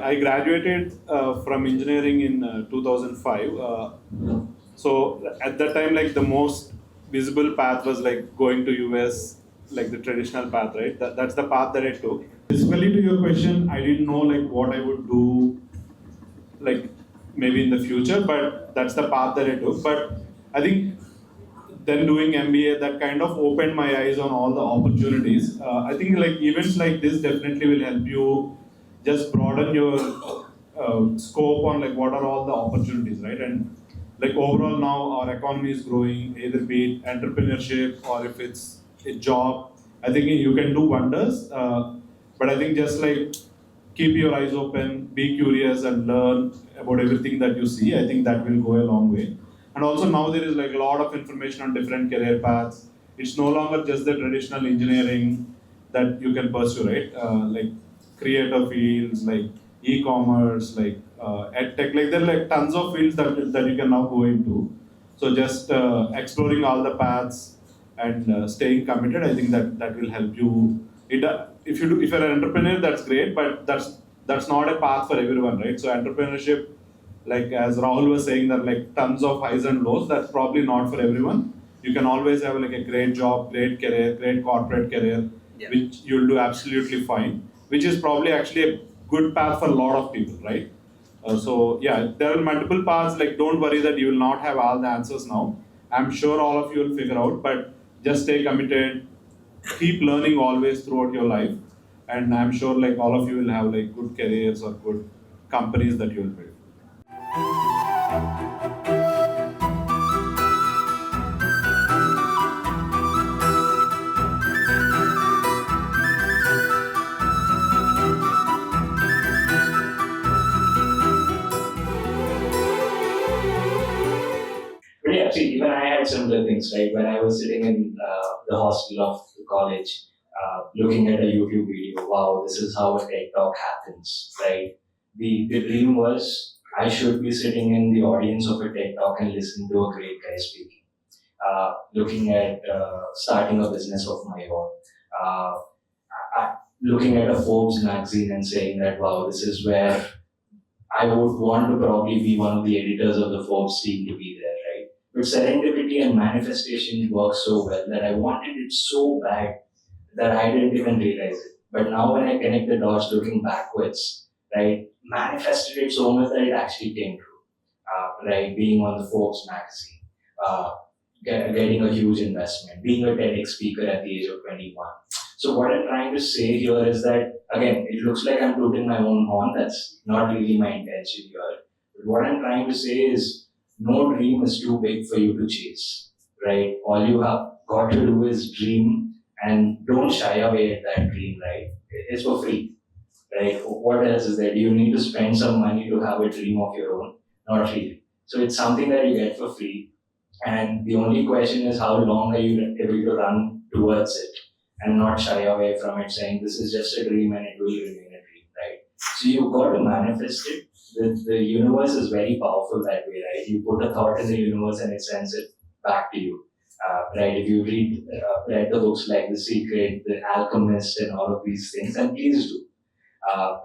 I graduated from engineering in 2005. So at that time, like the most visible path was like going to US, like the traditional path, right? That's the path that I took. Basically, to your question, I didn't know like what I would do, like maybe in the future, but that's the path that I took. But I think then doing MBA, that kind of opened my eyes on all the opportunities. I think like events like this definitely will help you just broaden your scope on like what are all the opportunities, right? And like overall now our economy is growing, either be it entrepreneurship or if it's a job. I think you can do wonders. But I think just like keep your eyes open, be curious, and learn about everything that you see. I think that will go a long way. And also now there is like a lot of information on different career paths. It's no longer just the traditional engineering that you can pursue, right? Like creative fields, like e-commerce, like ed-tech. Like there are like tons of fields that you can now go into. So just exploring all the paths and staying committed, I think that will help you. If you're an entrepreneur, that's great, but that's not a path for everyone, right? So entrepreneurship, like as Rahul was saying, that like tons of highs and lows. That's probably not for everyone. You can always have like a great job, great career, great corporate career, which you'll do absolutely fine. Which is probably actually a good path for a lot of people, right? So yeah, there are multiple paths. Like don't worry that you will not have all the answers now. I'm sure all of you will figure out, but just stay committed. Keep learning always throughout your life, and I'm sure like all of you will have like good careers or good companies that you will build. But yeah, see, even I had similar things, right? When I was sitting in the hostel of the college, looking at a YouTube video, wow, this is how a TED Talk happens, right? The dream was I should be sitting in the audience of a TED Talk and listening to a great guy speaking. Looking at starting a business of my own. Looking at a Forbes magazine and saying that, wow, this is where I would want to probably be one of the editors of the Forbes team to be there, right? But serendipity and manifestation work so well that I wanted it so bad that I didn't even realize it. But now when I connect the dots looking backwards, right, manifested it so much that it actually came true, right? Being on the Forbes magazine, getting a huge investment, being a TEDx speaker at the age of 21. So what I'm trying to say here is that, again, it looks like I'm tooting my own horn. That's not really my intention here. But what I'm trying to say is no dream is too big for you to chase, right? All you have got to do is dream and don't shy away at that dream, right? It's for free, right? What else is there? Do you need to spend some money to have a dream of your own? Not really. So it's something that you get for free. And the only question is how long are you able to run towards it and not shy away from it, saying this is just a dream and it will remain a dream, right? So you've got to manifest it. The universe is very powerful that way, right? You put a thought in the universe and it sends it back to you, right? If you read the books like The Secret, The Alchemist, and all of these things, and please do,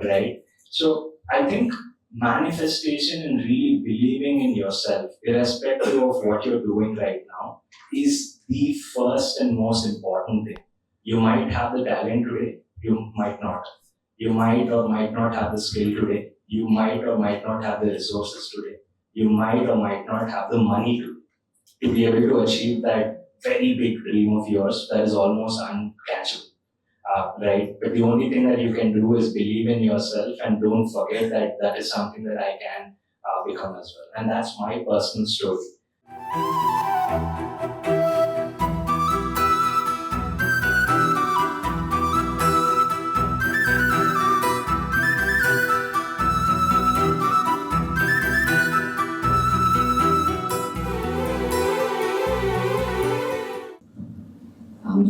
right? So I think manifestation and really believing in yourself, irrespective of what you're doing right now, is the first and most important thing. You might have the talent today, you might not. You might or might not have the skill today. You might or might not have the resources today. You might or might not have the money to be able to achieve that very big dream of yours that is almost uncatchable. Right? But the only thing that you can do is believe in yourself and don't forget that that is something that I can become as well. And that's my personal story.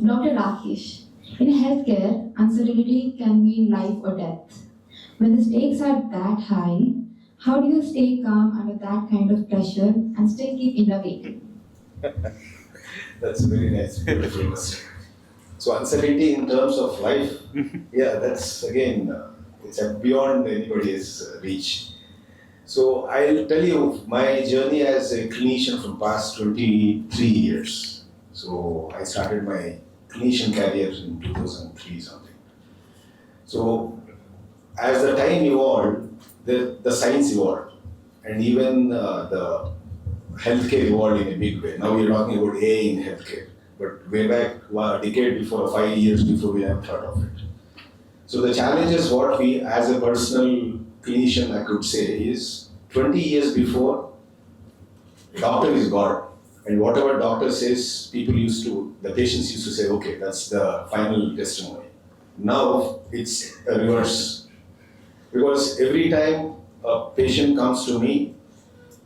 Dr. Rakesh, in healthcare, uncertainty can mean life or death. When the stakes are that high, how do you stay calm under that kind of pressure and still keep innovating? That's very nice. Beautiful question. So uncertainty in terms of life, yeah, that's again It's beyond anybody's reach. So I'll tell you my journey as a clinician from past 23 years. So I started my clinician career in 2003 something. So as the time evolved, the science evolved, and even the healthcare evolved in a big way. Now we're talking about AI in healthcare, but way back a decade before, 5 years before, we have thought of it. So the challenge is what we, as a personal clinician, I could say is 20 years before, doctor is God. And whatever doctor says, the patients used to say, okay, that's the final testimony. Now it's a reverse. Because every time a patient comes to me,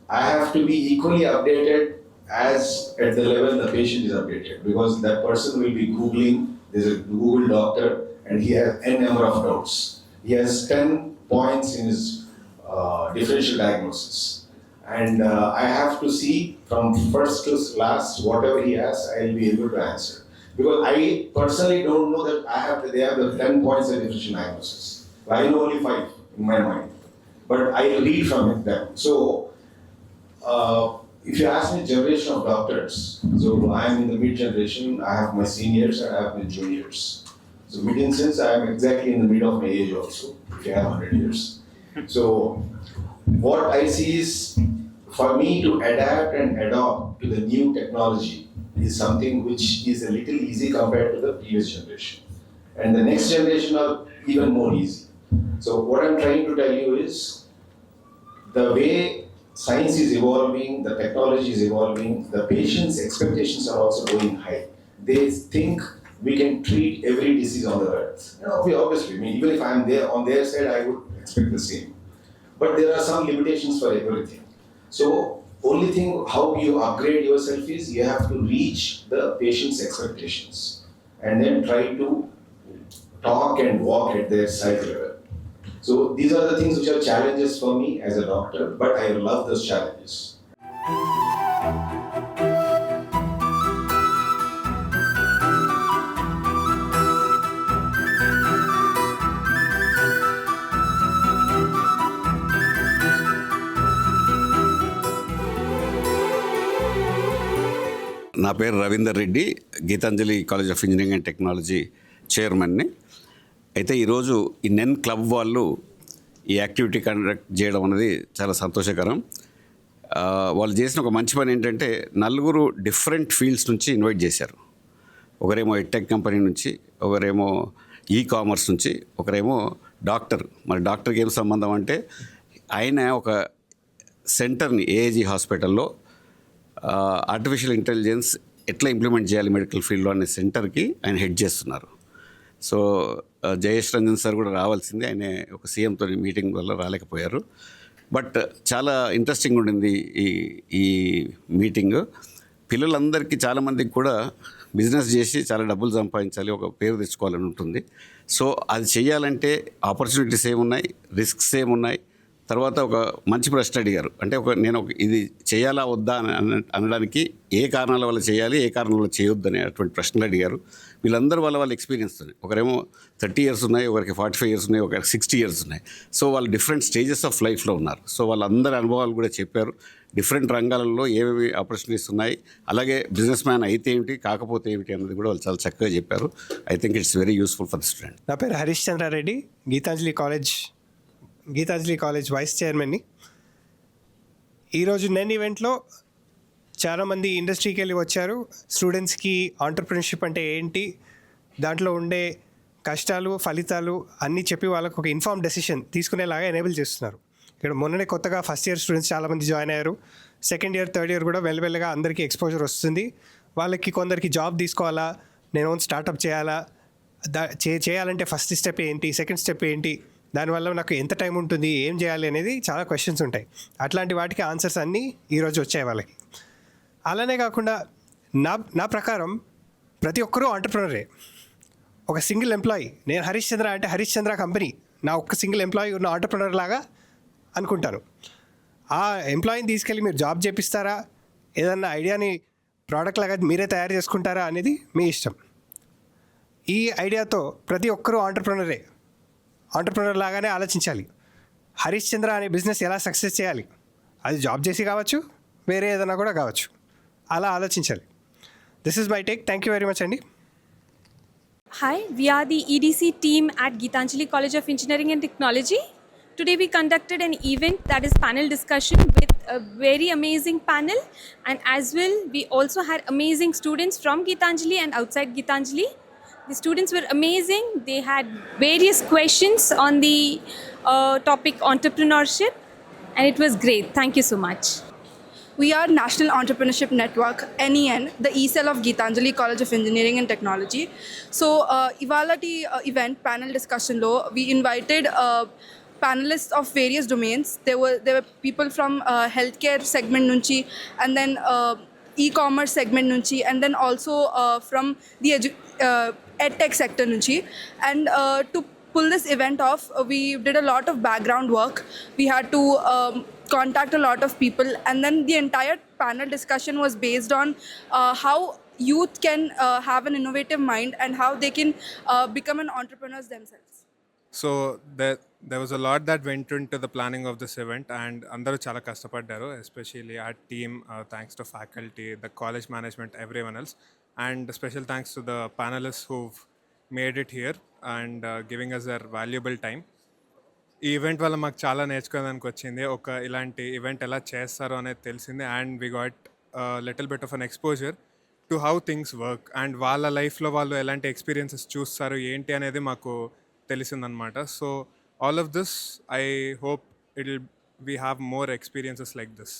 I have to be equally updated as at the level the patient is updated. Because that person will be Googling, there's a Google doctor, and he has n number of notes. He has 10 points in his differential diagnosis. And I have to see from first to last, whatever he has, I'll be able to answer. Because I personally don't know that they have the 10 points of differential diagnosis. I know only 5 in my mind. But I read from them. So, if you ask me generation of doctors, so I am in the mid generation, I have my seniors and I have my juniors. So mid in sense, I am exactly in the mid of my age also, if you have 100 years. So what I see is, for me to adapt and adopt to the new technology is something which is a little easy compared to the previous generation. And the next generation are even more easy. So what I'm trying to tell you is, the way science is evolving, the technology is evolving, the patient's expectations are also going high. They think we can treat every disease on the earth. Obviously, even if I'm there on their side, I would expect the same. But there are some limitations for everything. So only thing how you upgrade yourself is you have to reach the patient's expectations and then try to talk and walk at their side level. So these are the things which are challenges for me as a doctor, but I love those challenges. నా పేరు Ravinder Reddy, Geethanjali college of engineering and technology చైర్మన్ని. అయితే ఈరోజు ఈ నెన్ club వాళ్ళు ఈ activity conduct చేయడం అనేది చాలా సంతోషకరం. వాళ్ళు చేసిన ఒక మంచి పని ఏంటంటే, 4 డిఫరెంట్ ఫీల్డ్స్ నుంచి ఇన్వైట్ చేశారు. ఒకరేమో ఎడ్టెక్ కంపెనీ నుంచి, ఒకరేమో కామర్స్ నుంచి, ఒకరేమో డాక్టర్. మరి డాక్టర్కి ఏం సంబంధం అంటే, ఆయన ఒక సెంటర్ని ఏఏజీ హాస్పిటల్లో ఆర్టిఫిషియల్ ఇంటెలిజెన్స్ ఎట్లా ఇంప్లిమెంట్ చేయాలి మెడికల్ ఫీల్డ్లో అనే సెంటర్కి ఆయన హెడ్ చేస్తున్నారు. సో జయేష్ రంజన్ సార్ కూడా రావాల్సింది, ఆయన ఒక సీఎంతో మీటింగ్ వల్ల రాలేకపోయారు. బట్ చాలా ఇంట్రెస్టింగ్ ఉండింది ఈ మీటింగ్. పిల్లలందరికీ చాలామందికి కూడా బిజినెస్ చేసి చాలా డబ్బులు సంపాదించాలి, ఒక పేరు తెచ్చుకోవాలని ఉంటుంది. సో అది చేయాలంటే ఆపర్చునిటీస్ ఏమున్నాయి, రిస్క్స్ ఏమున్నాయి, తర్వాత ఒక మంచి ప్రశ్న అడిగారు. అంటే నేను ఇది చేయాలా వద్దా అని అనడానికి ఏ కారణాల వల్ల చేయాలి, ఏ కారణాల వల్ల చేయొద్దు అనేటువంటి ప్రశ్నలు అడిగారు. వీళ్ళందరూ వాళ్ళ ఎక్స్పీరియన్స్ ఉన్నాయి. ఒకరేమో 30 ఇయర్స్ ఉన్నాయి, ఒకరికి 45 ఇయర్స్ ఉన్నాయి, ఒకరికి 60 ఇయర్స్ ఉన్నాయి. సో వాళ్ళు డిఫరెంట్ స్టేజెస్ ఆఫ్ లైఫ్లో ఉన్నారు. సో వాళ్ళందరి అనుభవాలు కూడా చెప్పారు. డిఫరెంట్ రంగాలలో ఏమేమి ఆపర్చునిటీస్ ఉన్నాయి, అలాగే బిజినెస్ మ్యాన్ అయితే ఏమిటి, కాకపోతే ఏమిటి అన్నది కూడా వాళ్ళు చాలా చక్కగా చెప్పారు. I think it's very useful for the student. నా పేరు హరీష్ చంద్రారెడ్డి, గీతాంజలి కాలేజ్ వైస్ చైర్మన్ని. ఈరోజు నెన్ ఈవెంట్లో చాలామంది ఇండస్ట్రీకి వెళ్ళి వచ్చారు. స్టూడెంట్స్కి ఆంటర్ప్రినర్షిప్ అంటే ఏంటి, దాంట్లో ఉండే కష్టాలు, ఫలితాలు అన్నీ చెప్పి వాళ్ళకు ఒక ఇన్ఫార్మ్ డెసిషన్ తీసుకునేలాగా ఎనేబుల్ చేస్తున్నారు. ఇక్కడ మొన్ననే కొత్తగా ఫస్ట్ ఇయర్ స్టూడెంట్స్ చాలామంది జాయిన్ అయ్యారు. సెకండ్ ఇయర్, థర్డ్ ఇయర్ కూడా వెళ్ళగా అందరికీ ఎక్స్పోజర్ వస్తుంది. వాళ్ళకి కొందరికి జాబ్ తీసుకోవాలా, నేను ఓన్ స్టార్టప్ చేయాలా, చేయాలంటే ఫస్ట్ స్టెప్ ఏంటి, సెకండ్ స్టెప్ ఏంటి, దానివల్ల నాకు ఎంత టైం ఉంటుంది, ఏం చేయాలి అనేది చాలా క్వశ్చన్స్ ఉంటాయి. అట్లాంటి వాటికి ఆన్సర్స్ అన్నీ ఈరోజు వచ్చాయి వాళ్ళకి. అలానే కాకుండా నా ప్రకారం ప్రతి ఒక్కరూ ఆంటర్ప్రినరే. ఒక సింగిల్ ఎంప్లాయీ, నేను హరీష్ చంద్ర అంటే హరీష్ చంద్ర కంపెనీ, నా ఒక్క సింగిల్ ఎంప్లాయీ ఉన్న ఆంటర్ప్రినర్ లాగా అనుకుంటాను. ఆ ఎంప్లాయీని తీసుకెళ్ళి మీరు జాబ్ చేపిస్తారా, ఏదన్నా ఐడియాని ప్రోడక్ట్ లాగా మీరే తయారు చేసుకుంటారా అనేది మీ ఇష్టం. ఈ ఐడియాతో ప్రతి ఒక్కరూ ఆంటర్ప్రినరే. ఆంటర్ప్రినర్ లాగానే ఆలోచించాలి. హరీష్ చంద్ర అనే బిజినెస్ ఎలా సక్సెస్ చేయాలి, అది జాబ్ చేసి కావచ్చు, వేరే ఏదైనా కూడా కావచ్చు, అలా ఆలోచించాలి. This is my take. Thank you very much అండి. Hi, we are the EDC team at Geethanjali College of Engineering and Technology. Today we conducted an event that is panel discussion with a very amazing panel, and as well we also had amazing students from Geethanjali and outside Geethanjali. The students were amazing. They had various questions on the topic entrepreneurship, and it was great. Thank you so much. We are National Entrepreneurship Network, NEN, the e-cell of Geethanjali College of Engineering and Technology. So, Ivalati event panel discussion lo, we invited panelists of various domains. There were people from healthcare segment nunchi, and then e-commerce segment nunchi, and then also from the edtech sector nunchi. And to pull this event off, we did a lot of background work. We had to contact a lot of people, and then the entire panel discussion was based on how youth can have an innovative mind and how they can become an entrepreneurs themselves. So there was a lot that went into the planning of this event, and andaru chala kashtapaddaru, especially our team, thanks to faculty, the college management, everyone else, and special thanks to the panelists who've made it here and giving us their valuable time. ఈ event వల్ల మాకు చాలా నేర్చుకోవడానికి వచ్చింది. ఒక ఇలాంటి event ఎలా చేస్తారో అనేది తెలిసింది, and we got little bit of an exposure to how things work, and వాళ్ళ లైఫ్లో వాళ్ళు ఎలాంటి ఎక్స్పీరియన్సెస్ చూస్తారు ఏంటి అనేది మాకు తెలిసిందనమాట. So all of this I hope it will we have more experiences like this.